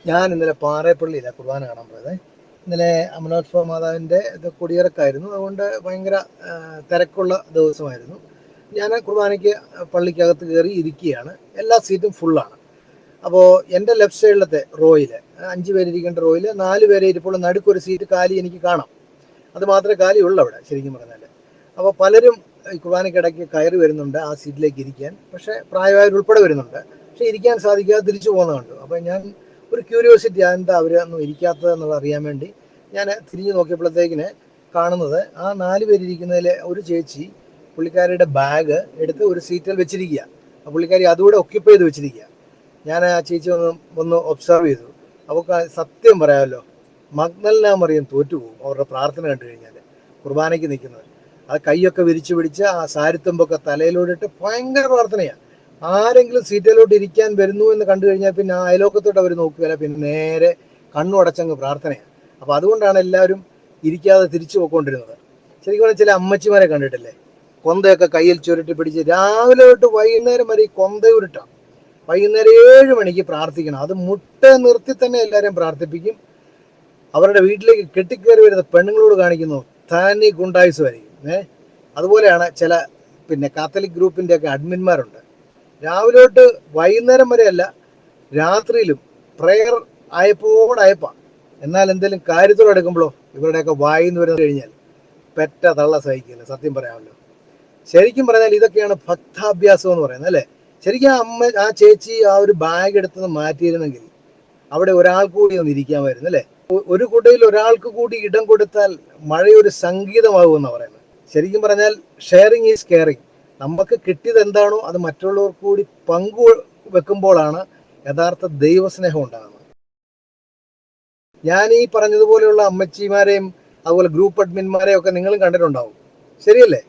ഞാൻ ഇന്നലെ പാറേപ്പള്ളിയിലാണ് കുർബാന കാണാൻ പോയത്. ഇന്നലെ അമലോത്സവ മാതാവിൻ്റെ ഇത് കൊടിയിറക്കായിരുന്നു. അതുകൊണ്ട് ഭയങ്കര തിരക്കുള്ള ദിവസമായിരുന്നു. ഞാൻ കുർബാനയ്ക്ക് പള്ളിക്കകത്ത് കയറി ഇരിക്കുകയാണ്. എല്ലാ സീറ്റും ഫുള്ളാണ്. അപ്പോൾ എൻ്റെ ലെഫ്റ്റ് സൈഡിലത്തെ റോയിൽ 5 പേരിരിക്കേണ്ട റോയിൽ 4 പേരെ ഇരിപ്പോൾ നടുക്കൊരു സീറ്റ് കാലി എനിക്ക് കാണാം. അത് മാത്രമേ കാലിയുള്ളൂ അവിടെ ശരിക്കും പറഞ്ഞാൽ. അപ്പോൾ പലരും ഈ കുർബാനയ്ക്കിടയ്ക്ക് കയറി വരുന്നുണ്ട് ആ സീറ്റിലേക്ക് ഇരിക്കാൻ. പക്ഷേ പ്രായമായവരുൾപ്പെടെ വരുന്നുണ്ട്. പക്ഷേ ഇരിക്കാൻ സാധിക്കാതെ തിരിച്ചു പോകുന്നത് കണ്ടു. അപ്പോൾ ഞാൻ ഒരു ക്യൂരിയോസിറ്റി, എന്താ അവരൊന്നും ഇരിക്കാത്തതെന്നുള്ളത് അറിയാൻ വേണ്ടി ഞാൻ തിരിഞ്ഞു നോക്കിയപ്പോഴത്തേക്കിന് കാണുന്നത് ആ 4 പേരിരിക്കുന്നതിൽ ഒരു ചേച്ചി പുള്ളിക്കാരിയുടെ ബാഗ് എടുത്ത് ഒരു സീറ്റിൽ വെച്ചിരിക്കുക. ആ പുള്ളിക്കാരി അതുകൂടെ ഒക്യുപ്പൈ ചെയ്ത് വെച്ചിരിക്കുക. ഞാൻ ആ ചേച്ചി ഒന്ന് ഒബ്സർവ് ചെയ്തു. അപ്പോൾ സത്യം പറയാമല്ലോ, മഗ്ദലന മറിയം തോറ്റുപോകും അവരുടെ പ്രാർത്ഥന കണ്ടു കഴിഞ്ഞാൽ. കുർബാനയ്ക്ക് നിൽക്കുന്നത് അത് കൈയൊക്കെ വിരിച്ചു പിടിച്ച് ആ സാരിത്തുമ്പൊക്കെ തലയിലോട്ടിട്ട് ഭയങ്കര പ്രാർത്ഥനയാണ്. ആരെങ്കിലും സീറ്റിലോട്ട് ഇരിക്കാൻ വരുന്നു എന്ന് കണ്ടു കഴിഞ്ഞാൽ പിന്നെ ആ അയലോക്കത്തോട്ട് അവർ നോക്കുകയില്ല, പിന്നെ നേരെ കണ്ണു അടച്ചങ്ങ് പ്രാർത്ഥനയാണ്. അപ്പോൾ അതുകൊണ്ടാണ് എല്ലാവരും ഇരിക്കാതെ തിരിച്ചു പോയിക്കൊണ്ടിരുന്നത്. ശരിക്കും പറഞ്ഞാൽ ചില അമ്മച്ചിമാരെ കണ്ടിട്ടില്ലേ, കൊന്തയൊക്കെ കയ്യിൽ ചുരുട്ടി പിടിച്ച് രാവിലെ തൊട്ട് വൈകുന്നേരം വരെ ഈ കൊന്തയുരുട്ടാണ്. വൈകുന്നേരം 7 മണിക്ക് പ്രാർത്ഥിക്കണം. അത് മുട്ട നിർത്തി തന്നെ എല്ലാവരും പ്രാർത്ഥിപ്പിക്കും. അവരുടെ വീട്ടിലേക്ക് കെട്ടിക്കയറി വരുന്ന പെണ്ണുങ്ങളോട് കാണിക്കുന്നു തനി ഗുണ്ടായുസ് വരെയും. അതുപോലെയാണ് ചില കാത്തലിക് ഗ്രൂപ്പിൻ്റെയൊക്കെ അഡ്മിന്മാരുണ്ട്. രാവിലെ തൊട്ട് വൈകുന്നേരം വരെയല്ല, രാത്രിയിലും പ്രെയർ അയപ്പാണ്. എന്നാൽ എന്തെങ്കിലും കാര്യത്തോടെ എടുക്കുമ്പോഴോ ഇവരുടെയൊക്കെ വായിന്ന് വരുന്നത് കഴിഞ്ഞാൽ പെറ്റ തള്ള സഹിക്കില്ല. സത്യം പറയാമല്ലോ, ശരിക്കും പറഞ്ഞാൽ ഇതൊക്കെയാണ് ഭക്താഭ്യാസം എന്ന് പറയുന്നത് അല്ലേ. ശരിക്കും ആ ചേച്ചി ആ ഒരു ബാഗ് എടുത്തത് മാറ്റിയിരുന്നെങ്കിൽ അവിടെ ഒരാൾ കൂടി ഒന്ന് ഇരിക്കാമായിരുന്നു അല്ലേ. ഒരു കുടയിൽ ഒരാൾക്ക് കൂടി ഇടം കൊടുത്താൽ മഴയൊരു സംഗീതമാകുമെന്നാണ് പറയുന്നത്. ശരിക്കും പറഞ്ഞാൽ ഷെയറിങ് ഈസ് കെയറിങ്. നമുക്ക് കിട്ടിയത് എന്താണോ അത് മറ്റുള്ളവർക്ക് കൂടി പങ്കു വെക്കുമ്പോഴാണ് യഥാർത്ഥ ദൈവസ്നേഹം ഉണ്ടാകുന്നത്. ഞാൻ ഈ പറഞ്ഞതുപോലെയുള്ള അമ്മച്ചിമാരെയും അതുപോലെ ഗ്രൂപ്പ് അഡ്മിന്മാരെയും ഒക്കെ നിങ്ങളും കണ്ടിട്ടുണ്ടാവും, ശരിയല്ലേ?